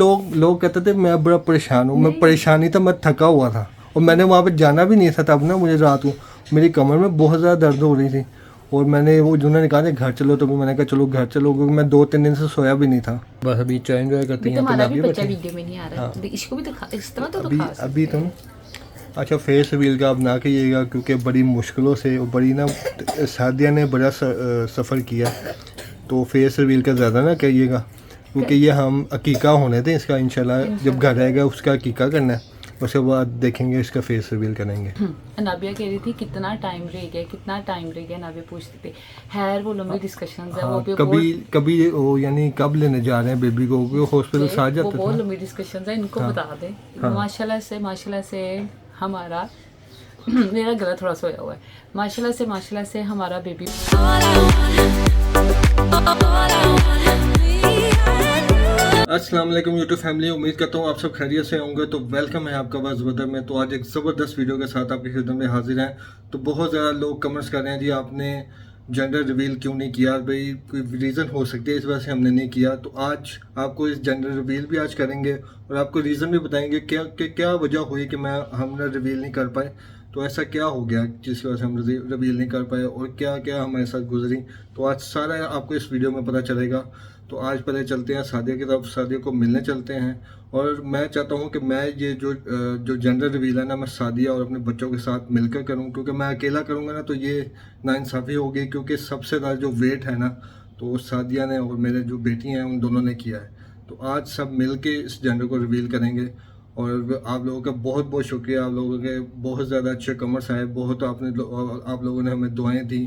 लोग कहते थे मैं बड़ा परेशान हूँ। मैं परेशानी था, मैं थका हुआ था और मैंने वहाँ पे जाना भी नहीं था। तब ना मुझे रात को मेरी कमर में बहुत ज़्यादा दर्द हो रही थी और मैंने वो जिन्होंने कहा था घर चलो, तो मैंने कहा चलो घर चलो, क्योंकि मैं 2-3 दिन से सोया भी नहीं था। बस अभी चाय एंजॉय करती हैं। तुम्हारा भी बच्चा वीडियो में नहीं आ रहा है, इसको भी दिखा, इस तरह तो दिखा सकते अभी तुम अच्छा फेस रिवील का आप ना कीजिएगा, क्योंकि बड़ी मुश्किलों से और बड़ी ना सादिया ने बड़ा सफ़र किया, तो फेस रिवील का ज़्यादा ना कहिएगा, क्योंकि ये हम अकीका होने थे इसका। इंशाल्लाह जब घर आएगा उसका अकीका करना है, उसके बाद देखेंगे इसका फेस रिवील करेंगे। नाबिया कह रही थी कितना टाइम रह गया नाबिया पूछती थी। खैर वो लंबी डिस्कशंस है, वो भी कभी वो यानी कब लेने जा रहे हैं बेबी को, हॉस्पिटल से आ जाते वो बहुत लंबी डिस्कशंस है, इनको बता दें। माशाल्लाह से हमारा मेरा गला थोड़ा सोया हुआ है। माशाल्लाह से हमारा बेबी अस्सलाम वालेकुम यूट्यूब फैमिली, उम्मीद करता हूँ आप सब खैरियत से होंगे। तो वेलकम है आपका बस बदर में। तो आज एक ज़बरदस्त वीडियो के साथ आपकी खिदमत में हाजिर हैं। तो बहुत ज़्यादा लोग कमेंट्स कर रहे हैं जी आपने जेंडर रिवील क्यों नहीं किया। भाई कोई रीज़न हो सकती है इस वजह से हमने नहीं किया। तो आज आपको इस जेंडर रिवील भी आज करेंगे और आपको रीज़न भी बताएंगे क्या वजह हुई कि हमने रिवील नहीं कर पाए। तो ऐसा क्या हो गया जिसकी वजह से हम रिवील नहीं कर पाए और क्या क्या हमारे साथ गुजरी, तो आज सारा आपको इस वीडियो में पता चलेगा। तो आज पहले चलते हैं सादिया की तरफ, सादिया को मिलने चलते हैं। और मैं चाहता हूं कि मैं ये जो जेंडर रिवील है ना, मैं सादिया और अपने बच्चों के साथ मिलकर करूं, क्योंकि मैं अकेला करूंगा ना तो ये नाइंसाफ़ी होगी, क्योंकि सबसे ज़्यादा जो वेट है ना तो सादिया ने और मेरे जो बेटी हैं उन दोनों ने किया है। तो आज सब मिल के इस जेंडर को रिवील करेंगे। और आप लोगों का बहुत बहुत शुक्रिया, आप लोगों के बहुत ज़्यादा अच्छे कमेंट्स आए, बहुत आप लोगों ने हमें दुआएं दी,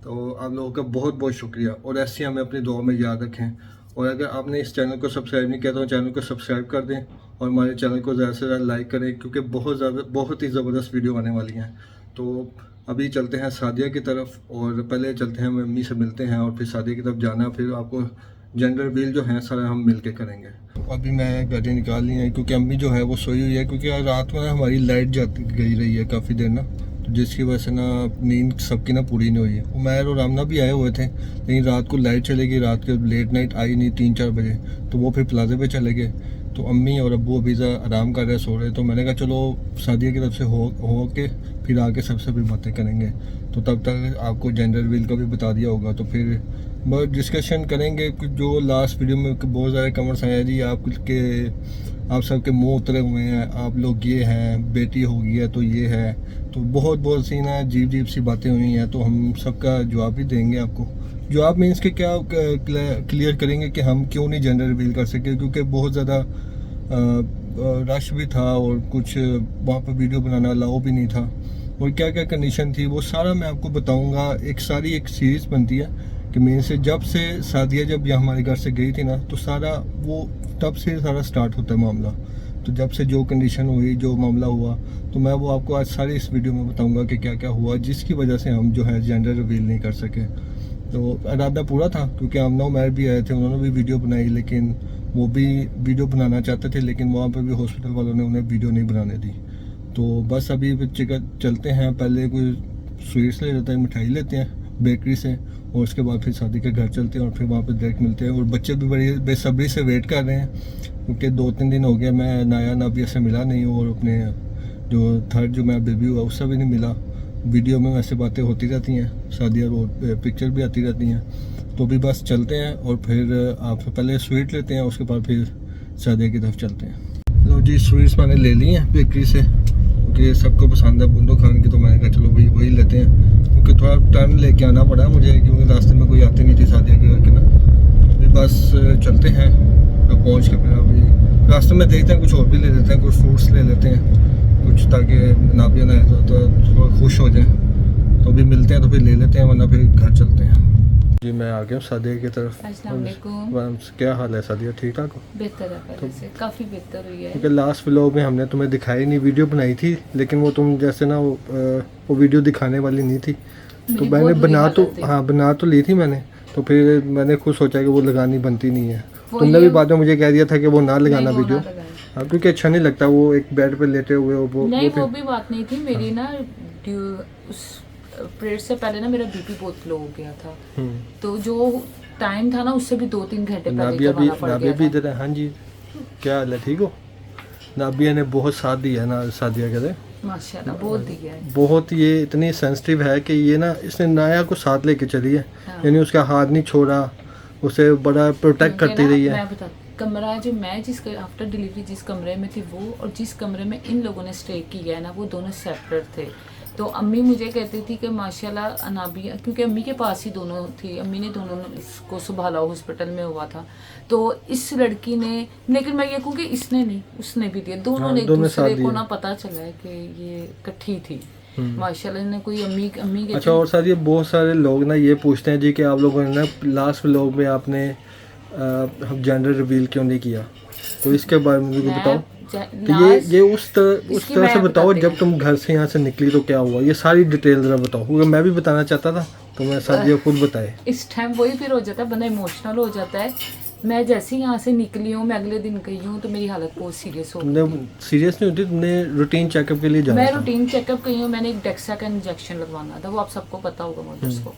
तो आप लोगों का बहुत बहुत शुक्रिया। और ऐसे हमें अपनी दुआ में याद रखें। और अगर आपने इस चैनल को सब्सक्राइब नहीं किया तो चैनल को सब्सक्राइब कर दें और हमारे चैनल को ज़्यादा से ज़्यादा लाइक करें, क्योंकि बहुत ही ज़बरदस्त वीडियो आने वाली हैं। तो अभी चलते हैं सादिया की तरफ, और पहले चलते हैं मम्मी से मिलते हैं और फिर सादिया की तरफ जाना, फिर आपको जेंडर रिवील जो है सारा हम मिल के करेंगे। अभी मैं गाड़ी निकाल ली है, क्योंकि अम्मी जो है वो सोई हुई है, क्योंकि रात में हमारी लाइट गई रही है काफ़ी देर ना, तो जिसकी वजह से ना नींद सबकी ना पूरी नहीं हुई है। उमैर और आमना भी आए हुए थे, लेकिन रात को लाइट चली गई, रात के लेट नाइट आई नहीं 3-4 बजे, तो वो फिर प्लाजे पे चले गए। तो अम्मी और अब्बू अभी आराम कर रहे, सो रहे। तो मैंने कहा चलो सादिया की तरफ से हो के फिर आके सबसे भी बातें करेंगे। तो तब तक आपको जेंडर रिवील का भी बता दिया होगा, तो फिर बहुत डिस्कशन करेंगे। जो लास्ट वीडियो में बहुत ज़्यादा कमेंट्स आए जी आप सबके मुंह उतरे हुए हैं, आप लोग ये हैं, बेटी हो गई है तो ये है, तो बहुत सी ना अजीब सी बातें हुई हैं। तो हम सबका जवाब भी देंगे आपको। जवाब मीन्स के क्या क्लियर करेंगे कि हम क्यों नहीं जेंडर रिवील कर सके, क्योंकि बहुत ज़्यादा रश भी था और कुछ वहाँ पर वीडियो बनाना अलाउ भी नहीं था, और क्या क्या कंडीशन थी वो सारा मैं आपको बताऊँगा। एक सीरीज़ बनती है कि मेन से जब से सादिया जब यहाँ हमारे घर से गई थी ना, तो सारा वो तब से सारा स्टार्ट होता है मामला। तो जब से जो कंडीशन हुई, जो मामला हुआ, तो मैं वो आपको आज सारी इस वीडियो में बताऊंगा कि क्या क्या हुआ जिसकी वजह से हम जो है जेंडर रिवील नहीं कर सके। तो इरादा पूरा था, क्योंकि आमना उमैर भी आए थे, उन्होंने भी वीडियो बनाई, लेकिन वो भी वीडियो बनाना चाहते थे, लेकिन वहाँ पर भी हॉस्पिटल वालों ने उन्हें वीडियो नहीं बनाने दी। तो बस अभी चलते हैं, पहले कोई स्वीट्स ले लेते हैं, मिठाई लेते हैं बेकरी से, और उसके बाद फिर शादी के घर चलते हैं और फिर वहाँ पे डायरेक्ट मिलते हैं। और बच्चे भी बड़ी बेसब्री से वेट कर रहे हैं, क्योंकि 2-3 दिन हो गया मैं नाबिया से मिला नहीं हूँ, और अपने जो थर्ड जो मैं बेबी हुआ उससे भी नहीं मिला। वीडियो में वैसे बातें होती रहती हैं, शादियाँ और पिक्चर भी आती रहती हैं। तो भी बस चलते हैं और फिर आप पहले स्वीट लेते हैं, उसके बाद फिर शादिया की तरफ चलते हैं। लो जी, स्वीट्स मैंने ले ली हैं बेकरी से, क्योंकि सबको पसंद है बूंदो खान की, तो मैंने कहा चलो भाई वही लेते हैं, क्योंकि थोड़ा टाइम लेके आना पड़ा मुझे, क्योंकि रास्ते में कोई आती नहीं थी शादिया के घर के ना। अभी बस चलते हैं, तो पहुँच के फिर अभी रास्ते में देखते हैं, कुछ और भी ले लेते हैं, कुछ फ्रूट्स ले लेते हैं कुछ, ताकि नाबिया ना तो थोड़ा खुश हो जाए। तो अभी मिलते हैं, तो फिर ले लेते हैं, वरना फिर घर चलते हैं। जी मैं आ गया सादिया की तरफ। क्या हाल है सादिया, ठीक ठाक हो? बेहतर है पहले से, काफ़ी बेहतर हुई है। क्योंकि लास्ट व्लॉग में हमने तुम्हें दिखाई नहीं, वीडियो बनाई थी, लेकिन वो तुम जैसे ना वो वीडियो दिखाने वाली नहीं थी, तो मैंने बना तो ली थी मैंने। तो फिर मैंने खुद सोचा कि वो लगानी बनती नहीं है। तुमने भी बाद में मुझे कह दिया था कि वो ना लगाना वीडियो, क्योंकि अच्छा नहीं लगता वो एक बेड पे लेटे हुए वो भी बात नहीं थी मेरी ना, उस पीरियड से पहले ना मेरा बीपी बहुत लो हो गया था, तो जो टाइम था ना उससे भी 2-3 घंटे पहले करवाना पड़ गया था। भी इधर है। हाँ जी, क्या हाल है, ठीक हो? नाबिया ने बहुत साथ दिया है ना सादिया के, माशाल्लाह बहुत दिया है। बहुत। ये इतनी सेंसिटिव है कि ये ना इसने नाया को साथ लेके चली है, हाँ। यानी उसका हाथ नहीं छोड़ा, उसे बड़ा प्रोटेक्ट क्योंकि करती ना, रही है। मैं बता कमरा जो मैं जिस आफ्टर डिलीवरी जिस कमरे में थी वो और जिस कमरे में इन लोगों ने स्टे किया है ना वो दोनों सेपरेट थे। तो अम्मी मुझे कहती थी कि माशाल्लाह अनाबिया, क्योंकि अम्मी के पास ही दोनों थी, अम्मी ने दोनों इसको संभाला, हॉस्पिटल में हुआ था। तो इस लड़की ने, लेकिन मैं ये कहूँ कि इसने नहीं उसने भी दिया, दोनों हाँ, ने एक दोनों दूसरे साथ को दिए। ना पता चला है कि ये इकट्ठी थी। माशाल्लाह ने कोई अम्मी के अच्छा, और साथ ये बहुत सारे लोग ना ये पूछते हैं जी कि आप लोगों ने ना लास्ट व्लॉग में आपने जेंडर रिवील क्यों नहीं किया, तो इसके बारे में मुझे बताओ। तो ये उस तरह से बताओ, जब तुम घर से यहाँ से निकली तो क्या हुआ, ये सारी डिटेल जरा बताओ, क्योंकि मैं भी बताना चाहता था तो मैं सादिया खुद बताए। इस टाइम वही फिर हो जाता है, बंदा इमोशनल हो जाता है। मैं जैसे ही यहाँ से निकली हूँ, मैं अगले दिन गई हूँ तो मेरी हालत बहुत सीरियस हो गई। तुमने सीरियस नहीं होती, तुमने रूटीन चेकअप के लिए जाना मैं था। रूटीन चेकअप गई हूँ, मैंने एक डेक्सा का इंजेक्शन लगवाना था, वो आप सबको पता होगा मदर्स को।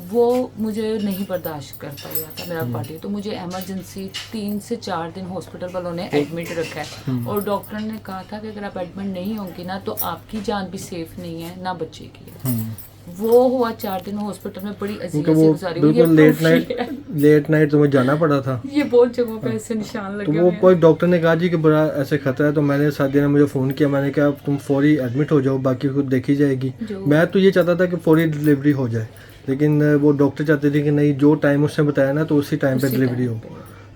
वो मुझे नहीं बर्दाश्त करता हुआ था मेरा बॉडी, तो मुझे इमरजेंसी 3 से 4 दिन हॉस्पिटल वालों ने एडमिट रखा है। और डॉक्टर ने कहा था कि अगर आप एडमिट नहीं होंगी ना तो आपकी जान भी सेफ नहीं है ना बच्चे की है। वो हुआ 4 दिन हॉस्पिटल में, बड़ी अजीब क्योंकि से वो गुजारी हुई। बिल्कुल ये लेट नाइट तुम्हें जाना पड़ा था। ये बहुत जगहों पे ऐसे निशान तो लगे वो हुए हैं। पर डॉक्टर ने कहा जी कि बड़ा ऐसे खतरा है, तो मैंने सादिया ने मुझे फ़ोन किया, मैंने कहा तुम फौरी एडमिट हो जाओ, बाकी खुद देखी जाएगी। मैं तो ये चाहता था कि फौरी डिलीवरी हो जाए, लेकिन वो डॉक्टर चाहते थे कि नहीं, जो टाइम उसने बताया ना तो उसी टाइम पे डिलीवरी हो।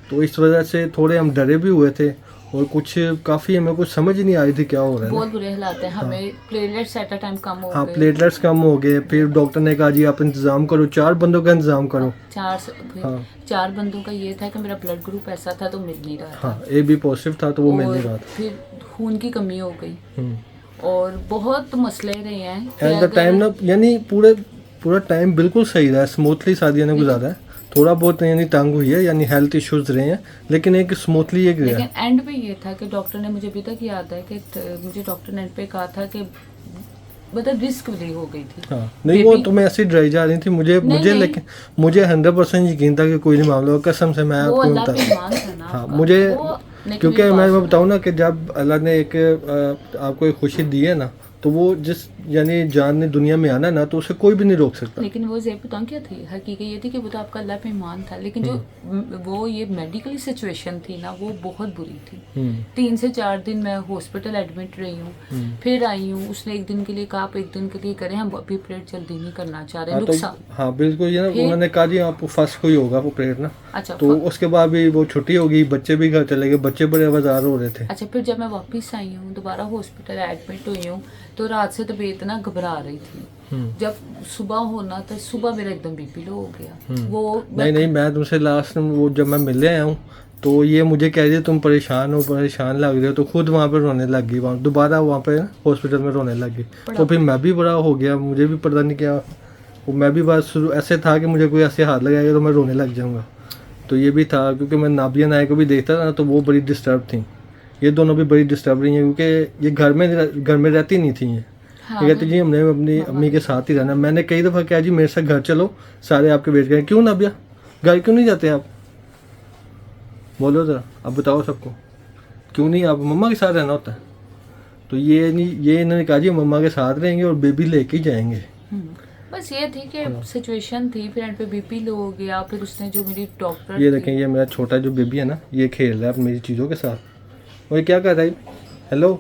तो इस वजह से थोड़े हम डरे भी हुए थे, और कुछ काफ़ी हमें कुछ समझ ही नहीं आ रही थी क्या हो रहा है बहुत ना। बुरे हालात है, हमें प्लेटलेट्स एट अ टाइम कम हो हाँ, गए। प्लेटलेट्स कम हो गए, फिर डॉक्टर ने कहा जी आप इंतज़ाम करो, 4 बंदों का इंतज़ाम करो। हाँ। 4 बंदों का ये था कि मेरा ब्लड ग्रुप ऐसा था तो मिल नहीं रहा था। हाँ, AB पॉजिटिव था तो वो मिल नहीं रहा और था। फिर खून की कमी हो गई हम्म। और बहुत मसले रहे हैं। एट द टाइम ना, यानी पूरा टाइम बिल्कुल सही रहा है, स्मूथली सादिया ने गुजारा है। थोड़ा बहुत यानी तंग हुई है, यानी हेल्थ इश्यूज रहे हैं, लेकिन एक स्मूथली एक गया। लेकिन एंड पे ये था कि डॉक्टर ने, मुझे अभी तक याद है कि मुझे डॉक्टर ने एंड पे कहा था कि मतलब रिस्क भी हो गई थी। हाँ, नहीं वो तुम्हें ऐसी डराई जा रही थी, मुझे लेकिन मुझे 100% यकीन था कि कोई नहीं मामला होगा, कसम से मैं वो आपको अल्लाह बता। पे ईमान था ना हाँ, आपका। मुझे वो क्योंकि मैं बताऊँ ना कि जब अल्लाह ने एक आपको एक खुशी दी है ना, तो वो जिस यानी जान ने दुनिया में आना ना, तो उसे कोई भी नहीं रोक सकता। लेकिन वो ज़ेब बताऊँ क्या थी, हकीकत ये थी कि वो तो आपका अल्लाह पे ईमान था, लेकिन जो वो ये मेडिकल सिचुएशन थी ना वो बहुत बुरी थी। 3 से 4 दिन मैं हॉस्पिटल एडमिट रही हूँ, फिर आई हूँ। उसने एक दिन के लिए कहा, आप एक दिन के लिए करें, हम अभी ऑपरेट जल्दी नहीं करना चाह रहे, नुकसान। हाँ बिल्कुल, ये ना उन्होंने कहा जी आपको फर्स्ट कोई होगा ऑपरेट ना। अच्छा, तो उसके बाद भी वो छुट्टी होगी, बच्चे भी घर चले गए, बच्चे बड़े आवाज़ार हो रहे थे। अच्छा, फिर जब मैं वापस आई हूँ, दोबारा हॉस्पिटल एडमिट हुई हूँ, तो रात से तबीयत ना घबरा रही थी। जब सुबह होना था, सुबह मेरा एकदम बीपी लो हो गया। वो नहीं, मैं तुमसे लास्ट वो जब मैं मिलने आया हूँ तो ये मुझे कह रही तुम परेशान लग रहे हो, तो खुद वहाँ पे रोने लग गई, वहाँ दोबारा वहाँ पे हॉस्पिटल में रोने लग गई। तो फिर मैं भी बड़ा हो गया, मुझे भी पता नहीं क्या, वो मैं भी बस ऐसे था कि मुझे कोई ऐसे हाथ लगाएगा तो मैं रोने लग जाऊँगा। तो ये भी था, क्योंकि मैं नाबिया नाया को भी देखता था ना, तो वो बड़ी डिस्टर्ब थी, ये दोनों भी बड़ी डिस्टर्ब रही हैं, क्योंकि ये घर में रहती नहीं थी। ये कहती जी हमने अपनी अम्मी के साथ ही रहना। मैंने कई दफ़ा कहा जी मेरे साथ घर चलो, सारे आपके वेट करें। क्यों नाबिया, घर क्यों नहीं जाते आप, बोलो ज़रा, अब बताओ सबको, क्यों नहीं, आप मम्मा के साथ रहना होता है। तो ये इन्होंने कहा जी मम्मा के साथ रहेंगे और बेबी लेके ही जाएंगे। बस ये थी कि सिचुएशन थी, फिर एंड पे बीपी लो हो गया। फिर उसने जो मेरी डॉक्टर, ये देखें, ये मेरा छोटा जो बेबी है ना, ये खेल रहा है मेरी चीज़ों के साथ। और ये क्या कर रहा है, हेलो,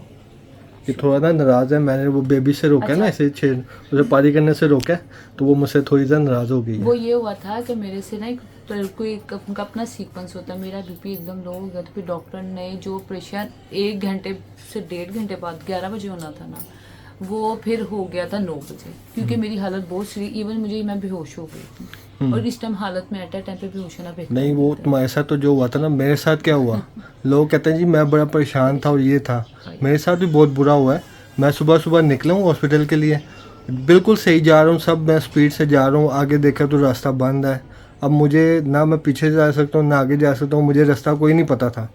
ये थोड़ा ना नाराज़ है, मैंने वो बेबी से रोका ना, ऐसे उसे पारी करने से रोका, तो वो मुझसे थोड़ी ज़्यादा नाराज़ हो गई है। वो ये हुआ था कि मेरे से ना कोई उनका अपना सीक्वेंस होता है, मेरा बीपी एकदम लो हो गया। तो फिर डॉक्टर ने जो ऑपरेशन 1 घंटे से 1.5 घंटे बाद 11 बजे होना था ना, वो फिर हो गया था 9 बजे, क्योंकि मेरी हालत बहुत सीरियस, इवन मैं बेहोश हो गई थी। और इस टाइम हालत में एट अ टाइम पे बेहोश होना बेहतर नहीं, वो तुम्हारे साथ तो जो हुआ था ना, मेरे साथ क्या हुआ, लोग कहते हैं जी मैं बड़ा परेशान था और ये था, मेरे साथ भी बहुत बुरा हुआ है। मैं सुबह निकला हूँ हॉस्पिटल के लिए, बिल्कुल सही जा रहा हूँ, सब मैं स्पीड से जा रहा हूँ, आगे देखा तो रास्ता बंद है। अब मुझे ना मैं पीछे जा सकता हूँ ना आगे जा सकता हूँ, मुझे रास्ता कोई नहीं पता था।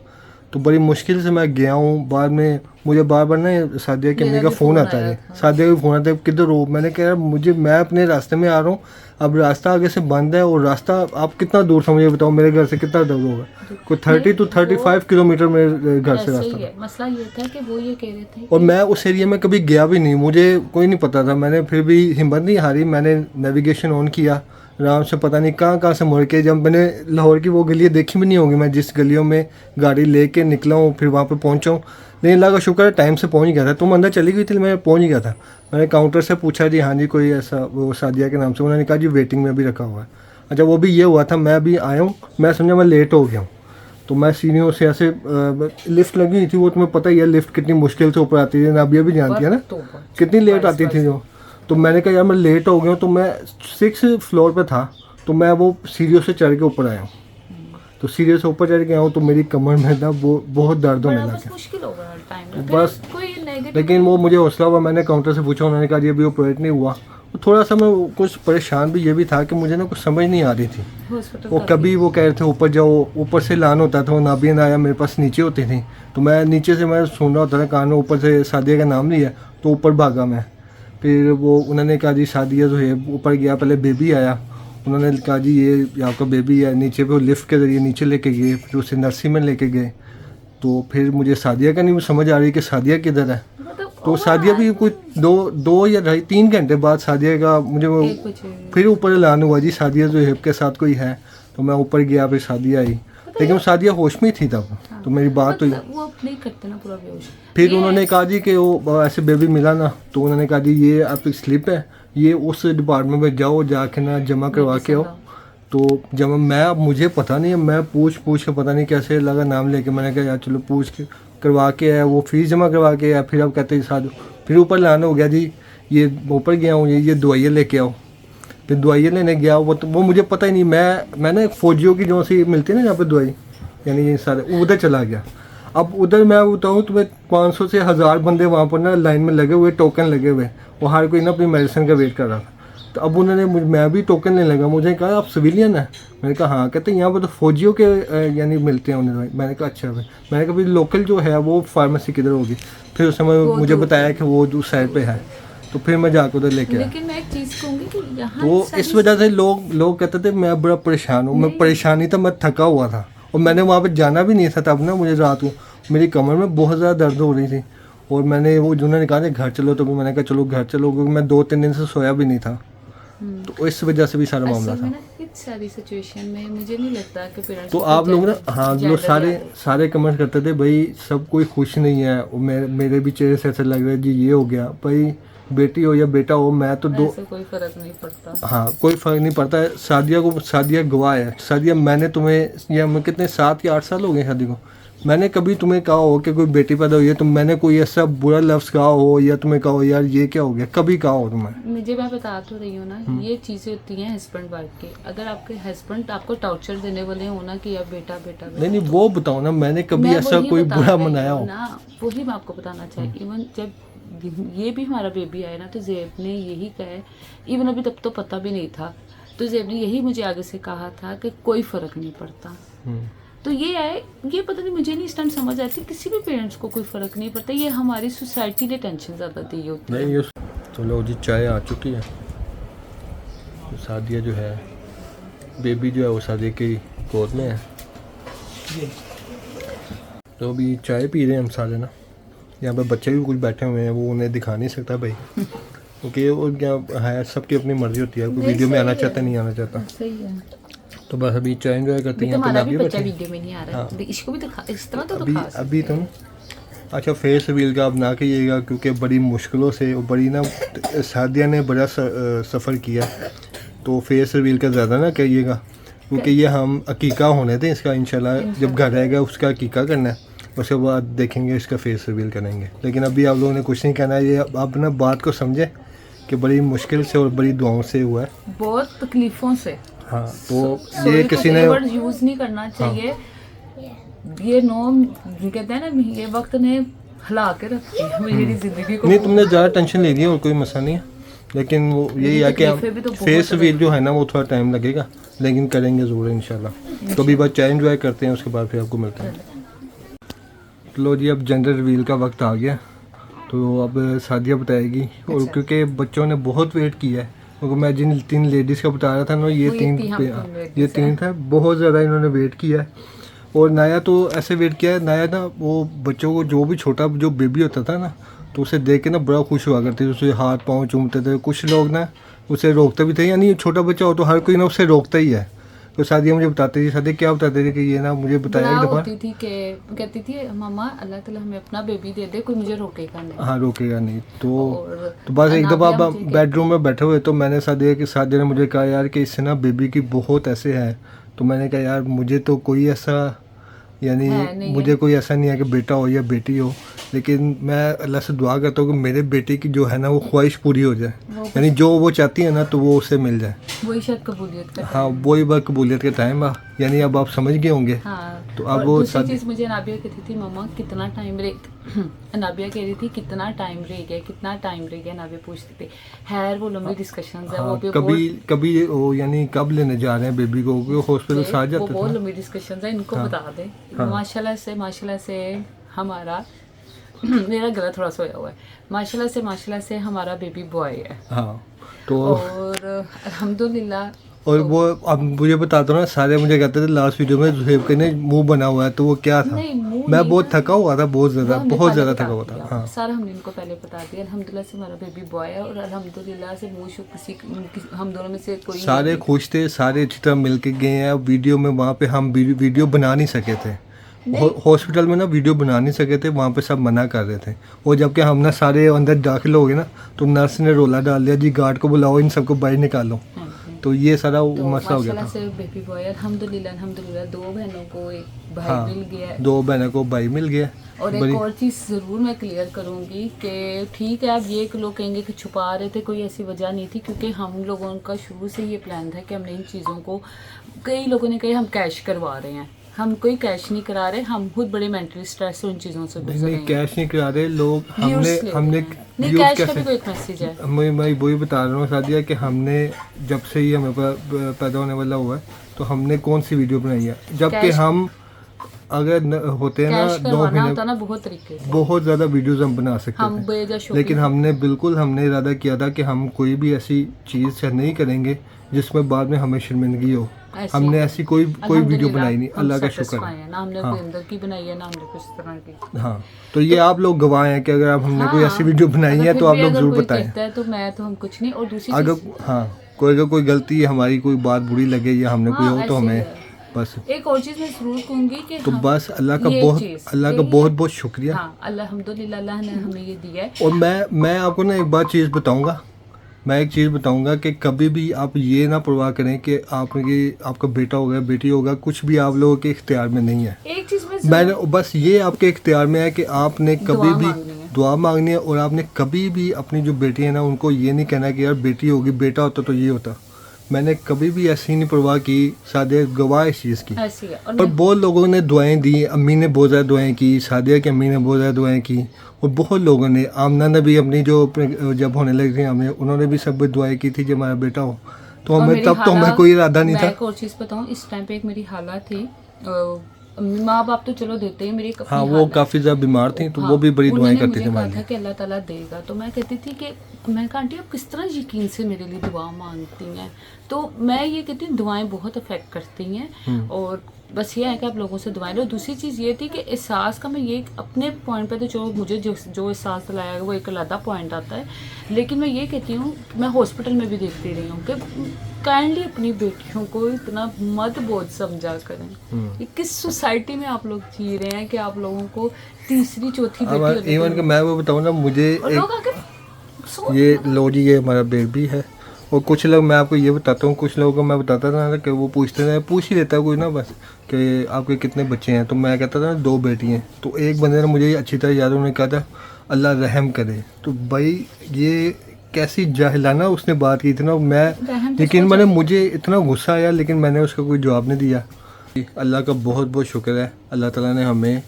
तो बड़ी मुश्किल से मैं गया हूँ। बाद में मुझे बार बार ना सादिया के अम्मी का फ़ोन आता है, सादिया का फ़ोन आता है किधर हो। मैंने कहा मैं अपने रास्ते में आ रहा हूँ, अब रास्ता आगे से बंद है और रास्ता आप कितना दूर था मुझे बताओ, मेरे घर से कितना दूर होगा? कोई 30 to 35 किलोमीटर मेरे घर से रास्ता। मसला ये था कि वो ये कह रहे थे और मैं उस एरिया में कभी गया भी नहीं, मुझे कोई नहीं पता था। मैंने फिर भी हिम्मत नहीं हारी, मैंने नेविगेशन ऑन किया आराम से, पता नहीं कहाँ से मुड़ के, जब मैंने लाहौर की वो गलियाँ देखी भी नहीं होंगी मैं जिस गलियों में गाड़ी लेके निकला हूँ फिर वहाँ पे पहुँचा हूँ। नहीं लगा, शुक्र है टाइम से पहुँच गया था। तुम अंदर चली गई थी, मैं पहुँच गया था। मैंने काउंटर से पूछा जी हाँ जी कोई ऐसा वो सादिया के नाम से, उन्होंने कहा जी वेटिंग में भी रखा हुआ है। अच्छा वो भी ये हुआ था, मैं भी आया हूँ, मैं समझा मैं लेट हो गया हूँ, तो मैं सीढ़ियों से ऐसे लिफ्ट लगी हुई थी, वो तुम्हें पता ही है लिफ्ट कितनी मुश्किल से ऊपर आती है, नाबिया भी जानती है ना कितनी लेट आती थी जो। तो मैंने कहा यार मैं लेट हो गया हूँ, तो मैं 6th फ्लोर पे था, तो मैं वो सीढ़ियों से चढ़ के ऊपर आया हूँ। तो सीढ़ियों से ऊपर चढ़ के आया हूँ तो मेरी कमर में ना वो बहुत दर्द होने लगा मुश्किल होगा टाइम बस। कोई नेगेटिव, लेकिन वो मुझे हौसला हुआ, मैंने काउंटर से पूछा, उन्होंने कहा ये भी ऑपरेट नहीं हुआ। तो थोड़ा सा मैं कुछ परेशान भी ये भी था कि मुझे ना कुछ समझ नहीं आ रही थी। वो कभी वो कह रहे थे ऊपर जाओ, ऊपर से लान होता था, वो नाबिया ना आया मेरे पास नीचे होती थी, तो मैं नीचे से मैं सुन रहा होता था कान में, ऊपर से सादिया का नाम लिया तो ऊपर भागा मैं। फिर वो उन्होंने कहा जी सादिया जो है ऊपर गया, पहले बेबी आया, उन्होंने कहा जी ये आपका बेबी है नीचे पे, वो लिफ्ट के ज़रिए नीचे लेके गए, फिर उसे नर्सरी में लेके गए। तो फिर मुझे सादिया का नहीं समझ आ रही कि सादिया किधर है। तो सादिया भी कोई दो या 3 घंटे बाद सादिया का मुझे वो फिर ऊपर ऐलान हुआ जी सादिया जो हिप के साथ कोई है। तो मैं ऊपर गया, फिर सादिया आई, लेकिन वो सादिया होश में थी तब। तो मेरी बात हुई, वो नहीं करते ना पूरा बेहोश। फिर उन्होंने कहा जी कि वो ऐसे बेबी मिला ना, तो उन्होंने कहा जी ये आपकी स्लिप है, ये उस डिपार्टमेंट में जाओ, जाके ना जमा करवा के आओ। तो जब मैं मुझे पता नहीं है, मैं पूछ के पता नहीं कैसे लगा नाम लेके, मैंने कहा यार चलो पूछ के करवा के आया, वो फीस जमा करवा के आया। फिर अब कहते हैं साधु, फिर ऊपर लाना हो गया जी ये ऊपर गया हूँ, ये दवाइयाँ लेके आओ। फिर दवाइयाँ लेने गया, वो मुझे पता ही नहीं, मैंने फौजियों की जो सी मिलती है ना यहाँ पे दवाई, यानी ये सारे उधर चला गया। अब उधर मैं बताऊँ तुम्हें 500 से 1000 बंदे वहाँ पर ना लाइन में लगे हुए, टोकन लगे हुए, वो हर कोई ना अपनी मेडिसिन का वेट कर रहा था। तो अब उन्होंने मैं भी टोकन लेने लगा, मुझे कहा आप सिविलियन है? मैंने कहा हाँ। कहते यहाँ पर तो फौजियों के यानी मिलते हैं उन्हें। मैंने कहा अच्छा भाई। मैंने कहा लोकल जो है वो फार्मेसी किधर होगी? फिर उस समय मुझे बताया कि वो उस साइड पे है, तो फिर मैं जाकर उधर लेके आया। लेकिन मैं एक चीज़ कहूँगी कि यहाँ तो इस वजह से लोग कहते थे मैं बड़ा परेशान हूँ। मैं परेशानी था, मैं थका हुआ था, और मैंने वहाँ पर जाना भी नहीं था तब ना। मुझे रात को मेरी कमर में बहुत ज़्यादा दर्द हो रही थी, और मैंने वो जिन्होंने कहा घर चलो, तो मैंने कहा चलो घर चलो, क्योंकि मैं 2-3 दिन से सोया भी नहीं था। तो इस वजह से भी सारा मामला था। इस सारी सिचुएशन में मुझे नहीं लगता कि पेरेंट्स तो आप लोग ना हाँ लोग सारे कमेंट करते थे भाई सब कोई खुश नहीं है, मेरे भी चेहरे से ऐसा लग रहा है जी ये हो गया। भाई बेटी हो या बेटा हो, मैं तो कोई फर्क नहीं पड़ता। हाँ कोई फर्क नहीं पड़ता है। सादिया गवाह है। सादिया मैंने तुम्हें या मैं कितने 7 या 8 साल हो गए शादी को, मैंने कभी तुम्हें कहा हो कि कोई बेटी पैदा हुई है तो मैंने कोई ऐसा बुरा लफ्ज़ कहा हो या तुम्हें कहा हो यार ये क्या हो गया? कभी कहा हो तुम्हें? मैं बता तो रही हूँ ना, ये चीज़ें होती हैं हस्बैंड वाइफ की। अगर आपके हस्बैंड आपको टॉर्चर देने वाले हो ना कि यार बेटा बेटा, नहीं वो बताओ ना, मैंने कभी ऐसा कोई बुरा मनाया हो ना? वही मैं आपको बताना चाहिए। इवन जब ये भी हमारा बेबी आया ना, तो ज़ेब ने यही कहा है, इवन अभी तब तो पता भी नहीं था, तो ज़ेब ने यही मुझे आगे से कहा था कि कोई फ़र्क नहीं पड़ता। तो ये है, ये पता नहीं, मुझे नहीं इस टाइम समझ आती, किसी भी पेरेंट्स को कोई फ़र्क नहीं पड़ता। ये हमारी सोसाइटी ने टेंशन ज़्यादा दी होती है। नहीं तो लो जी चाय आ चुकी है। तो सादिया जो है बेबी जो है वो सादिया की गोद में है। तो अभी चाय पी रहे हैं हम सारे ना। यहाँ पे बच्चे भी कुछ बैठे हुए हैं, वो उन्हें दिखा नहीं सकता भाई, क्योंकि वो क्या है, सबकी अपनी मर्जी होती है, कोई वीडियो में आना चाहता नहीं आना चाहता। सही है। तो बस अभी चाय एंजॉय करते हैं। तुम्हारा भी बच्चा वीडियो में नहीं आ रहा है, इसको भी दिखा, इस तरह तो दिखा। अभी तुम अच्छा फेस रिवील का अब ना कीजिएगा, क्योंकि बड़ी मुश्किलों से बड़ी ना सादिया ने बड़ा सफ़र किया, तो फेस रिवील का ज़्यादा ना करिएगा, क्योंकि ये हम अकीका होने थे इसका, इंशाल्लाह जब घर आएगा उसका अकीका करना है, उसके बाद देखेंगे इसका फेस रिवील करेंगे। लेकिन अभी आप लोगों ने कुछ नहीं कहना है, ये आप ना बात को समझे कि बड़ी मुश्किल से और बड़ी दुआओं से हुआ है, बहुत तकलीफ़ों से। हाँ तो ये किसी ने यूज़ नहीं करना चाहिए। ये नॉर्म कहते हैं ना, ये वक्त ने हिला के रखी है मेरी ज़िंदगी को। नहीं तुमने ज़्यादा टेंशन ले लिया और कोई मसला नहीं है, लेकिन वो यही है कि फेस रिवील जो है ना वो थोड़ा टाइम लगेगा, लेकिन करेंगे ज़रूर इंशाल्लाह। तो अभी बस चाय एंजॉय करते हैं, उसके बाद फिर आपको मिलते हैं। लो जी, अब जेंडर रिवील का वक्त आ गया, तो अब सादिया बताएगी। और अच्छा। क्योंकि बच्चों ने बहुत वेट किया है, क्योंकि मैं जिन 3 लेडीज़ का बता रहा था ना, ये वो ये तीन तीन- हम तीन ladies ये 3 था, बहुत ज़्यादा इन्होंने वेट किया है। और नाया तो ऐसे वेट किया है, नाया ना वो बच्चों को जो भी छोटा जो बेबी होता था ना, तो उसे देख के ना बड़ा खुश हुआ करते थे, उसे हाथ पाँव चूमते थे। कुछ लोग ना उसे रोकते भी थे, यानी छोटा बच्चा हो तो हर कोई ना उसे रोकता ही है। तो सादिया मुझे बताती थी, सादिया क्या बताते थे कि ये ना मुझे बताया एक दुआ दफ़ा, होती थी कि कहती थी मामा अल्लाह ताला हमें अपना बेबी दे दे, कोई मुझे रोकेगा नहीं। हाँ रोकेगा नहीं। और तो बस एक दफ़ा अनाबिया मुझे बेडरूम में बैठे हुए, तो मैंने सादिया ने मुझे कहा यार कि इससे ना बेबी की बहुत ऐसे है। तो मैंने कहा यार मुझे तो कोई ऐसा, यानी है नहीं मुझे है। कोई ऐसा नहीं है कि बेटा हो या बेटी हो, लेकिन मैं अल्लाह से दुआ करता हूँ कि मेरे बेटे की जो है ना वो ख्वाहिश पूरी हो जाए, वो यानी जो वो चाहती है ना तो वो उसे मिल जाए। वही शायद कबूलियत का हाँ वही बात कबूलियत के टाइम है, यानी अब आप समझ गए होंगे। हाँ। तो और अब वो दूसरी चीज़ मुझे अनाबिया कहती थी मामा कितना टाइम अनाबिया कह रही थी कितना टाइम रह गया, कितना टाइम रह गया। अनाबिया पूछती थी। खैर वो लंबी डिस्कशन है, वो हाँ, भी कभी कभी वो यानी कब लेने जा रहे हैं बेबी को, हॉस्पिटल से आ वो जाते बहुत थे। लंबी डिस्कशन है, इनको हाँ। बता दे। हाँ। माशाल्लाह से हमारा मेरा गला थोड़ा सोया हुआ है। माशाल्लाह से हमारा बेबी बॉय है। हाँ तो और अल्हम्दुलिल्लाह। और वो अब मुझे बताता हूँ ना, सारे मुझे कहते थे लास्ट वीडियो में जुहेब के ने मुंह बना हुआ है, तो वो क्या था? नहीं, मुंह मैं नहीं बहुत था। थका हुआ था, बहुत वो ज़्यादा हमने बहुत पहले ज़्यादा बता थका हुआ था। दिया। हाँ सारा हमने इनको पहले बता दिया। अल्हम्दुलिल्लाह से हमारा बेबी बॉय है, और अल्हम्दुलिल्लाह से मुंह शो हम दोनों में से कोई सारे नहीं। खुश थे, सारे अच्छी तरह मिल के गए हैं। वीडियो में वहाँ पे हम वीडियो बना नहीं सके थे, हॉस्पिटल में ना वीडियो बना नहीं सके थे, वहाँ पे सब मना कर रहे थे। और जबकि हम ना सारे अंदर दाखिल हो गए ना, तो नर्स ने रोला डाल दिया, जी गार्ड को बुलाओ, इन सबको बाहर निकालो। हाँ। तो ये सारा तो मसला हो गया माशाल्लाह था। से बेबी बॉय अल्हम्दुलिल्लाह 2 बहनों को एक भाई हाँ, मिल गया है। 2 बहनों को भाई मिल गया। और एक बड़ी और चीज़ ज़रूर मैं क्लियर करूँगी कि ठीक है, अब ये लोग कहेंगे कि छुपा रहे थे, कोई ऐसी वजह नहीं थी, क्योंकि हम लोगों का शुरू से ये प्लान था कि हमने इन चीज़ों को, कई लोगों ने कहा हम कैश करवा रहे हैं, हम कोई कैश नहीं करा रहे, हम खुद बड़े मेंटली स्ट्रेस से उन चीज़ों से गुजर रहे नहीं हैं। कैश नहीं करा रहे लोग, हमने Views ले हमने रहे हैं। नहीं, views कैश का कैसे, भी कोई एक मैसेज है। मैं वही बता रहा हूँ सादिया कि हमने जब से ही हमें पैदा होने वाला हुआ है, तो हमने कौन सी वीडियो बनाई है, जबकि कैश- हम अगर होते हैं ना कैश 2 करवाना महीने होता ना बहुत तरीके से, बहुत ज़्यादा वीडियोस हम बना सकते हम थे, बेजा शो लेकिन हमने इरादा किया था कि हम कोई भी ऐसी चीज़ से नहीं करेंगे जिसमें बाद में हमें शर्मिंदगी हो। हमने ऐसी कोई वीडियो बनाई नहीं, अल्लाह का शुक्र है। ना हमने कोई अंदर की बनाई है, ना हमने कुछ तरह की। हाँ तो ये आप लोग गवाह हैं कि अगर आप हमने कोई हाँ, ऐसी वीडियो बनाई अगर है फिर तो आप भी लोग अगर ज़रूर कोई बताएं। कहता है तो मैं तो हम कुछ नहीं। और दूसरी अगर चीज़, हाँ कोई गलती हमारी, कोई बात बुरी लगे या हमने कोई हाँ, हो, तो ऐसे ही हमें है। बस एक और चीज़ मैं ज़रूर कहूँगी कि तो बस अल्लाह का ये बहुत चीज़, अल्लाह का ये- बहुत बहुत शुक्रिया। हाँ अल्हम्दुलिल्लाह अल्लाह ने हमें ये दिया है। और मैं आपको ना एक बात चीज़ बताऊंगा, मैं एक चीज़ बताऊंगा कि कभी भी आप ये ना परवाह करें कि आपका बेटा होगा बेटी होगा, कुछ भी आप लोगों के इख्तियार में नहीं है। एक चीज़ में मैंने बस ये आपके इख्तियार में है कि आपने कभी भी मांगनी है। दुआ मांगनी है, और आपने कभी भी अपनी जो बेटी है ना उनको ये नहीं कहना कि यार बेटी होगी, बेटा होता तो ये होता। मैंने कभी भी ऐसी नहीं परवाह की, सादिया गवाह इस चीज़ की। ऐसी है। और पर बहुत लोगों ने दुआएं दी, अम्मी ने बहुत ज़्यादा दुआएं की, सादिया की अम्मी ने बहुत ज़्यादा दुआएं की, और बहुत लोगों ने, आमना ने भी अपनी जो जब होने लगी थी हमें, उन्होंने भी सब दुआएं की थी कि हमारा बेटा हो। तो और हमें मेरी तब तो हमें हालत- कोई इरादा नहीं मैं था। एक और चीज़ बताऊँ, इस टाइम पे एक मेरी हालत थी, माँ बाप तो चलो देते ही, मेरी एक अपनी हाँ वो हालत- काफ़ी ज़्यादा बीमार थी, तो हाँ, वो भी बड़ी दुआएं उन्होंने करती थी मुझे हमारे कहा था लिए। कि अल्लाह ताला देगा। तो मैं कहती थी कि मैं कहा आंटी आप किस तरह यकीन से मेरे लिए दुआ मांगती हैं। तो मैं ये कहती हूँ दुआएं बहुत अफेक्ट करती हैं, और बस ये है कि आप लोगों से दुआएं लो। दूसरी चीज़ ये थी कि एहसास का, मैं ये अपने पॉइंट पे तो जो मुझे जो एहसास दिलाया है वो एक अलग पॉइंट आता है, लेकिन मैं ये कहती हूँ, मैं हॉस्पिटल में भी देखती रही हूँ कि काइंडली अपनी बेटियों को इतना मत बोझ समझा करें। ये किस सोसाइटी में आप लोग जी रहे हैं कि आप लोगों को तीसरी चौथी बेटी अब होने इवन के- कि मैं वो बताऊँ ना, मुझे और लोग आके ये लो जी ये हमारा बेबी है। और कुछ लोग, मैं आपको ये बताता हूँ, कुछ लोगों को मैं बताता था ना कि वो पूछ ही लेता है कोई ना, बस कि आपके कितने बच्चे हैं, तो मैं कहता था 2 बेटी हैं। तो एक बंदे ने मुझे अच्छी तरह याद, उन्होंने कहा था अल्लाह रहम करे। तो भाई ये कैसी जाहिलाना उसने बात की थी ना, मैं रहम तो लेकिन सोचा- मैंने मुझे इतना गुस्सा आया, लेकिन मैंने उसका कोई जवाब नहीं दिया। अल्लाह का बहुत बहुत शुक्र है, अल्लाह ताला ने हमें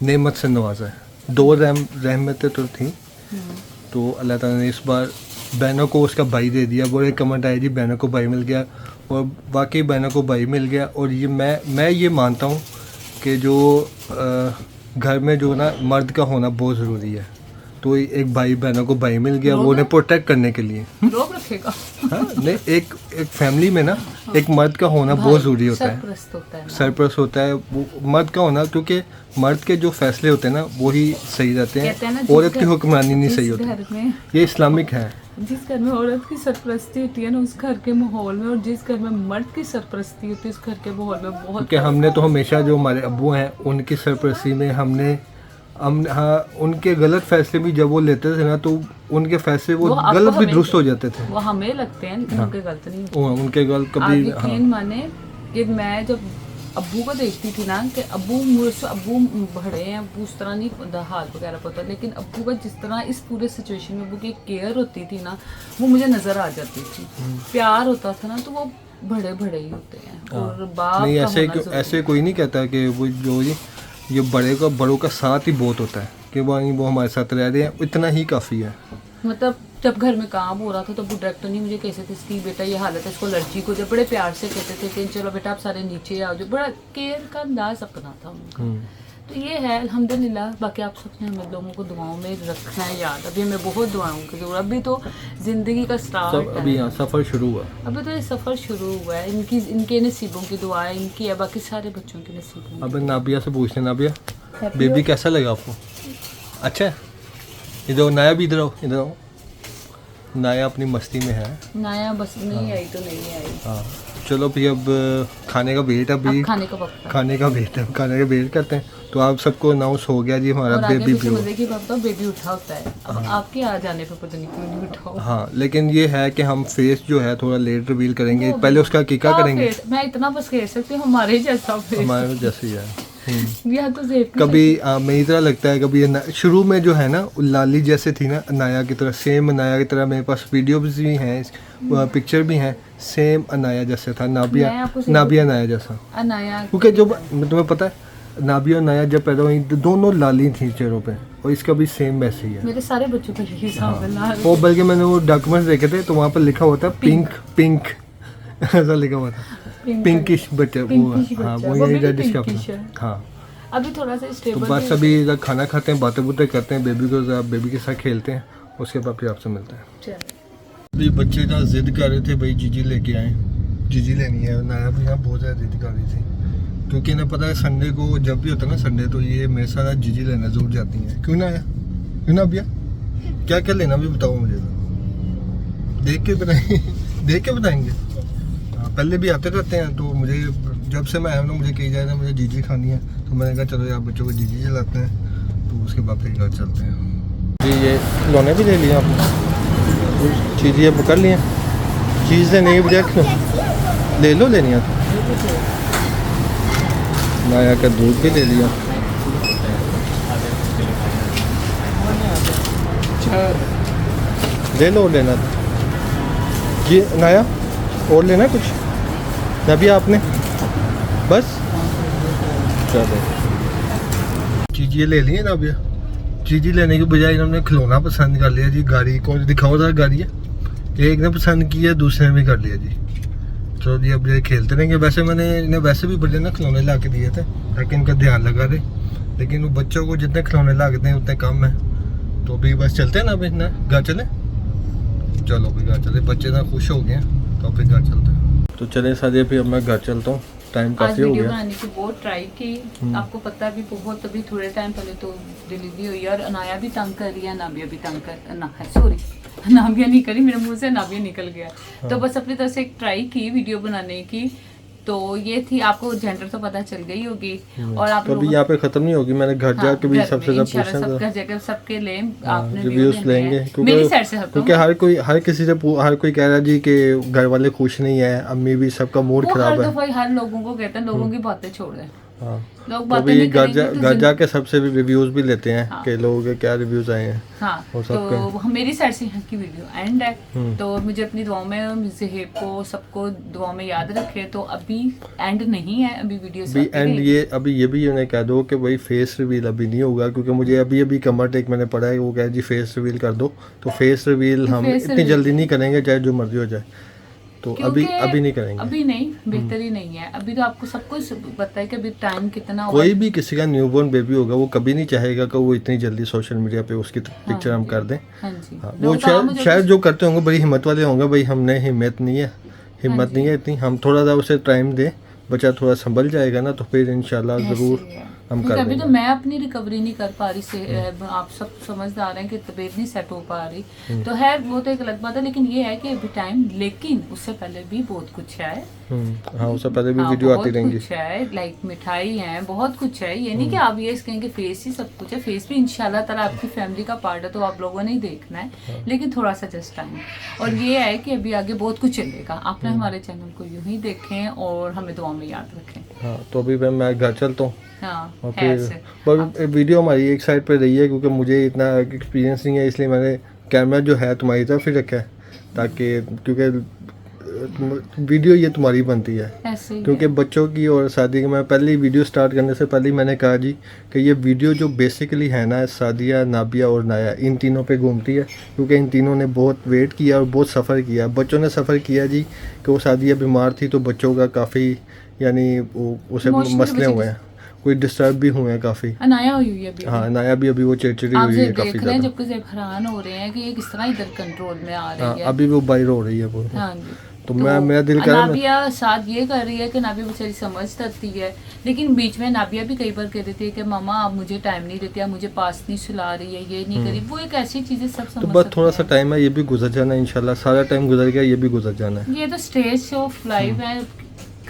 नेमत से नवाजा है। 2 रहमतें तो थी, तो अल्लाह ताला ने इस बार बहनों को उसका भाई दे दिया। वो एक कमेंट आया जी बहनों को भाई मिल गया, और वाकई बहनों को भाई मिल गया। और ये मैं ये मानता हूँ कि जो घर में जो ना मर्द का होना बहुत ज़रूरी है। तो एक भाई बहनों को भाई मिल गया, वो उन्हें प्रोटेक्ट करने के लिए। रोक रखेगा। हाँ नहीं, एक फैमिली में ना एक मर्द का होना बहुत ज़रूरी होता है, सरपरस्त होता है ना। सरपरस्त होता है वो मर्द का होना, क्योंकि मर्द के जो फैसले होते हैं ना वो ही सही रहते कहते हैं ना, हैं, जिस औरत की घर- हुक्मरानी नहीं जिस सही होती। घर में ये इस्लामिक है। जिस घर में औरत की सरपरस्ती होती है ना उस घर के माहौल में, और जिस घर में मर्द की सरपरस्ती होती है उस घर के माहौल में बहुत क्योंकि हमने तो हमेशा जो हमारे अब्बू हैं उनकी सरपरस्ती में हम हाँ उनके गलत फैसले भी जब वो लेते थे ना तो उनके फैसले वो आपको गलत भी हमें- दुरुस्त हो जाते थे। वो हमें लगते हैं लेकिन उनके गलत नहीं होते। उनके गलत आप कभी यकीन माने कि मैं जब अब्बू को देखती थी ना कि अब्बू मुझसे अब्बू बड़े हैं, अब्बू उस तरह नहीं हाल वगैरह पता, लेकिन अब्बू का जिस तरह इस पूरे सिचुएशन में अब्बू की केयर होती थी ना वो मुझे नज़र आ जाती थी। प्यार होता था ना तो वो बड़े बड़े ही होते हैं। और बाप नहीं का ऐसे होना जरूरी ऐसे कोई नहीं कहता कि वो जो ये बड़ों का साथ ही बहुत होता है कि वो हमारे साथ रह रहे हैं, इतना ही काफ़ी है। मतलब जब घर में काम हो रहा था तो वो डायरेक्टर नहीं मुझे कैसे थे इसकी बेटा ये हालत है, इसको लड़की को जब बड़े प्यार से कहते थे कि चलो बेटा आप सारे नीचे आओ, जो बड़ा केयर का अंदाज अपना था उनका। तो ये है अल्हम्दुलिल्लाह। बाकी आप सबने हमें लोगों को दुआओं में रखना है याद। अभी हमें बहुत दुआओं की जरूरत, अभी तो ज़िंदगी का स्टार्ट सब अभी यहाँ सफ़र शुरू हुआ। अभी तो ये सफ़र शुरू हुआ है। इनके नसीबों की दुआ है, इनकी है, बाकी सारे बच्चों के नसीबों अब नाबिया से पूछते हैं, नाबिया बेबी कैसा लगा आपको? अच्छा है? इधर नाया भी इधर आओ। नाया अपनी मस्ती में है। नया बस नहीं आई तो नहीं आई। हाँ चलो भी अब खाने का वेट अब अभी खाने का वक्त है। खाने का वेट करते हैं। तो आप सबको अनाउंस हो गया जी हमारा और आगे बेबी पीछे मजे की बात तो बेबी उठा होता है। अब आपके आ जाने पे पता नहीं क्यों नहीं उठाओ। हाँ लेकिन ये है कि हम फेस जो है थोड़ा लेट रिवील करेंगे, पहले उसका कीका करेंगे। मैं इतना बस कह सकती हूँ हमारे जैसा फेस हमारे जैसे ही है। या तो जेब की कभी मेरी तरह लगता है, कभी ये शुरू में जो है ना लाली जैसे थी ना अनाया की तरह, सेम अनाया की तरह। मेरे पास वीडियोज भी हैं, पिक्चर भी हैं, सेम अनाया जैसे था, नाबिया अनाया जैसा। अनाया क्योंकि जो तुम्हें पता है नाबिया और नाया जब पैदा हुई दोनों लाली थी चेहरों पे, और इसका भी सेम वैसे ही है। मेरे सारे बच्चों का यही हिसाब है लाल। वो बल्कि मैंने वो डॉक्यूमेंट्स देखे थे तो वहाँ पर लिखा हुआ था पिंक ऐसा लिखा हुआ था, पिंकिश बच्चा वो। हाँ वो यही रेडिश का अपना। हाँ अभी थोड़ा सा तो स्टेबल बस अभी इधर खाना खाते हैं, बातें करते हैं, बेबी के साथ खेलते हैं, उसके बाद फिर आपसे मिलते हैं। अभी बच्चे ना जिद कर रहे थे भाई जीजी लेके आए, जीजी लेनी है। नाया भी यहाँ बहुत ज़्यादा जिद कर रही थी, क्योंकि इन्हें पता है संडे को जब भी होता है ना संडे तो ये मेरे साथ जीजी लेना जरूर जाती हैं। क्यों ना आया, क्यों ना भैया, क्या क्या लेना भी बताओ मुझे, तो देख के बताएंगे। हाँ पहले भी आते रहते हैं तो मुझे जब से मैं आया ना मुझे कही जा रहा है मुझे जीजी खानी है, तो मैंने कहा चलो यार बच्चों को जीजी चलाते हैं, तो उसके बाद फिर घर चलते हैं। जी ये खिलौने भी ले लिए आपने, चीज़ें पकड़ लिए, चीज़ें नहीं बजाय ले लो, लेनी है नाया का दूध भी ले लिया। ले लो, लेना जी नाया, और लेना कुछ ना भी आपने, बस चलो चीज़ें ले ली है ना भैया। चीज़ें लेने के बजाय इन्होंने खिलौना पसंद कर लिया जी। गाड़ी कौन दिखाओ था गाड़ी है, एक ने पसंद किया दूसरे ने भी कर लिया जी। तो जी अब ये खेलते रहेंगे। वैसे मैंने इन्हें वैसे भी बड़े ना खिलौने ला के दिए थे ताकि इनका ध्यान लगा रहे, लेकिन वो बच्चों को जितने खिलौने ला के दें उतने कम है। तो अभी बस चलते हैं ना, अभी ना घर चले, चलो अभी घर चले, बच्चे ना खुश हो गए हैं तो अभी घर चलते हैं। तो चले साजिद अभी अब मैं घर चलता हूँ, टाइम आज काफ़ी हो वीडियो गया। बनाने की बहुत ट्राई की। आपको पता है अभी थोड़े टाइम पहले तो डिलीवरी हुई है और अनाया भी तंग कर रही है, नाबिया भी तंग कर नाबिया नहीं करी, मेरे मुंह से नाबिया निकल गया। तो बस अपनी तरफ से एक ट्राई की वीडियो बनाने की, तो ये थी। आपको जेंडर तो पता चल गई होगी। और आप तो अभी यहाँ पे खत्म नहीं होगी, मैंने घर जाके भी सबसे ज्यादा पूछना सब था, घर जाकर सबके ले आपने रिव्यूज लेंगे, मेरी साइड से क्योंकि हर किसी से हर कोई कह रहा है जी कि घर वाले खुश नहीं है, अम्मी भी सबका मूड खराब है। हर लोगों को कहते हैं, लोगों की बातें छोड़ दें, हाँ लोग तो बातें अभी नहीं करेंगे तो घर जाके सबसे भी रिव्यूज भी लेते हैं हाँ। कि लोगों के क्या रिव्यूज आए हैं। हाँ वो तो मेरी साइड से यहाँ की वीडियो एंड है। तो मुझे अपनी दुआओं में ज़हेब को सबको दुआओं में याद रखे। तो अभी एंड नहीं है, अभी वीडियो भी एंड ये भी उन्हें कह दो कि भाई फेस रिवील अभी नहीं होगा, क्योंकि मुझे अभी कमेंट एक मैंने पढ़ा है वो कह जी फेस रिवील कर दो, तो फेस रिवील हम इतनी जल्दी नहीं करेंगे चाहे जो मर्जी हो जाए। तो अभी नहीं करेंगे। अभी नहीं, बेहतर ही नहीं है। अभी तो आपको सब कुछ पता है कि अभी टाइम कितना हुआ। कोई भी किसी का न्यूबॉर्न बेबी होगा वो कभी नहीं चाहेगा कि वो इतनी जल्दी सोशल मीडिया पे उसकी पिक्चर हम कर दें। हाँ जी, हाँ, वो शायद जो करते होंगे बड़ी हिम्मत वाले होंगे। भाई हमने हिम्मत नहीं है इतनी, हम थोड़ा सा उसे टाइम दें, बच्चा थोड़ा संभल जाएगा ना तो फिर इंशाल्लाह ज़रूर हम कर अभी देंगे। तो मैं अपनी रिकवरी नहीं कर पा रही से आप सब समझदार हैं कि तबीयत नहीं सेट हो पा रही, तो है वो तो एक अलग बात है। लेकिन ये है कि अभी टाइम, लेकिन उससे पहले भी बहुत कुछ है। हाँ, उससे पहले भी वीडियो आती रहेंगी। कुछ है, लाइक मिठाई है, बहुत कुछ है। ये नहीं कि आप ये कहेंगे फेस ही सब कुछ है। फेस भी इंशाल्लाह ताला आपकी फैमिली का पार्ट है, तो आप लोगों ने ही देखना है। लेकिन थोड़ा सा जस्ट टाइम, और ये है कि अभी आगे बहुत कुछ चलेगा। आपने हमारे चैनल को यूं ही देखें और हमें दुआ में याद रखें। हाँ, तो अभी मैं घर चलता हूँ। हाँ, और फिर पर वीडियो हमारी एक साइड पे रही है क्योंकि मुझे इतना एक्सपीरियंस नहीं है, इसलिए मैंने कैमरा जो है तुम्हारी तरफ ही रखा है, ताकि क्योंकि वीडियो ये तुम्हारी बनती है। क्योंकि बच्चों की और शादी की, मैं पहले वीडियो स्टार्ट करने से पहले मैंने कहा जी कि ये वीडियो जो बेसिकली है ना, सादिया, नाबिया और नाया, इन तीनों पे घूमती है। क्योंकि इन तीनों ने बहुत वेट किया और बहुत सफ़र किया। बच्चों ने सफ़र किया जी कि वो सादिया बीमार थी तो बच्चों का काफ़ी यानी उसे मसले हुए हैं, कोई डिस्टर्ब भी हुए हैं काफ़ी। अनाया हुई है अभी। हाँ, अनाया भी अभी वो चिड़चिड़ी हुई है काफ़ी ज़्यादा। जबकि से हैरान हो रहे हैं कि ये किस तरह इधर कंट्रोल में आ रही है। अभी वो बाहर हो रही है वो। हाँ जी, तो मेरा दिल कर नाबिया साथ ये कर रही है कि नाबिया बेचारी समझ सकती है, लेकिन बीच में नाबिया भी कई बार कह देती है कि मामा आप मुझे टाइम नहीं देती, आप मुझे पास नहीं सुला रही है, ये नहीं करी। वो एक ऐसी चीज़ें सब समझ तो बस थोड़ा सा टाइम है, ये भी गुजर जाना है इंशाल्लाह। सारा टाइम गुजर गया, ये भी गुजर जाना है। ये तो स्टेज ऑफ लाइफ है,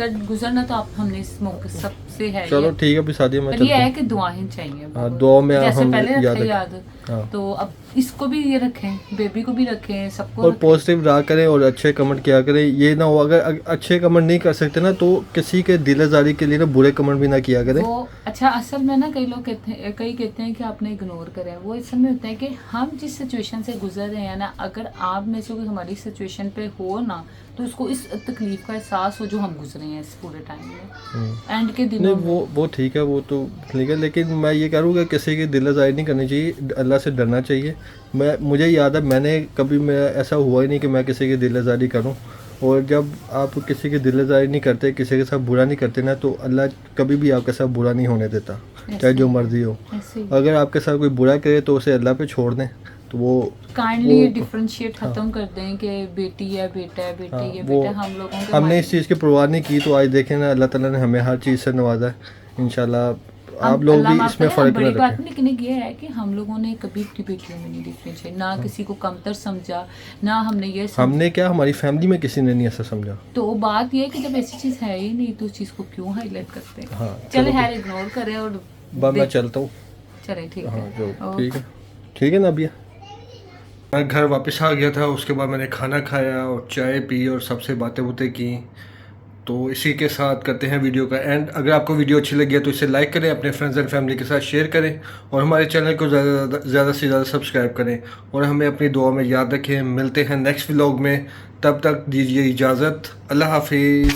गुजरना तो आप हमने इस मौके सबसे है। चलो ठीक है, अभी शादी में ये है कि दुआएं चाहिए। हाँ, दुआ में जैसे हम पहले रखे याद हाँ। तो अब इसको भी ये रखें, बेबी को भी रखें, सबको और पॉजिटिव रहा करें और अच्छे कमेंट किया करें। ये ना हो अगर अच्छे कमेंट नहीं कर सकते ना तो किसी के दिलजारी के लिए ना बुरे कमेंट भी ना किया करें। वो अच्छा, असल में ना कई लोग कहते हैं कि आपने इग्नोर करें। वो असल में होता है कि हम जिस सिचुएशन से गुजर रहे हैं ना, अगर आप में से कोई हमारी सिचुएशन पे हो ना, तो उसको इस तकलीफ का एहसास हो जो हम गुजरे हैं इस पूरे टाइम में, एंड के दिनों में। वो ठीक है, वो तो ठीक है, लेकिन मैं ये करूँगा किसी की दिलजारी नहीं करनी चाहिए, अल्लाह से डरना चाहिए। मुझे याद है मैंने कभी ऐसा हुआ ही नहीं कि मैं किसी की दिलजारी करूं। और जब आप किसी की दिलजारी नहीं करते, किसी के साथ बुरा नहीं करते ना, तो अल्लाह कभी भी आपके साथ बुरा नहीं होने देता, चाहे जो मर्जी हो। अगर आपके साथ कोई बुरा करे तो उसे अल्लाह पे छोड़ दें। तो वो काइंडली डिफरेंशिएट खत्म कर दें कि बेटी है बेटा है, बेटी है बेटा। हम लोगों के हमने इस चीज़ की परवाह नहीं की, तो आज देखें ना अल्लाह ताला ने हमें हर चीज़ से नवाजा है। इंशाल्लाह आप लोग भी इसमें फ़र्क न रखें। लेकिन ये है कि हम लोगों ने कभी अपनी बेटियों में नहीं डिफरेंशिएट, ना किसी को कमतर समझा, ना हमने क्या हमारी फैमिली में किसी ने नहीं ऐसा समझा। तो बात ये है कि जब ऐसी चीज़ है ही नहीं तो उस चीज़ को क्यों हाईलाइट करते हैं। हाँ, चले है इग्नोर करें और मैं चलता हूँ। चले ठीक है। हाँ, ठीक है ना भैया। मैं घर वापस आ गया था, उसके बाद मैंने खाना खाया और चाय पी और सबसे बातें की। तो इसी के साथ करते हैं वीडियो का एंड। अगर आपको वीडियो अच्छी लगी है तो इसे लाइक करें, अपने फ्रेंड्स एंड फैमिली के साथ शेयर करें और हमारे चैनल को ज़्यादा से ज़्यादा सब्सक्राइब करें और हमें अपनी दुआ में याद रखें। मिलते हैं नेक्स्ट व्लॉग में, तब तक दीजिए इजाज़त। अल्लाह हाफिज़।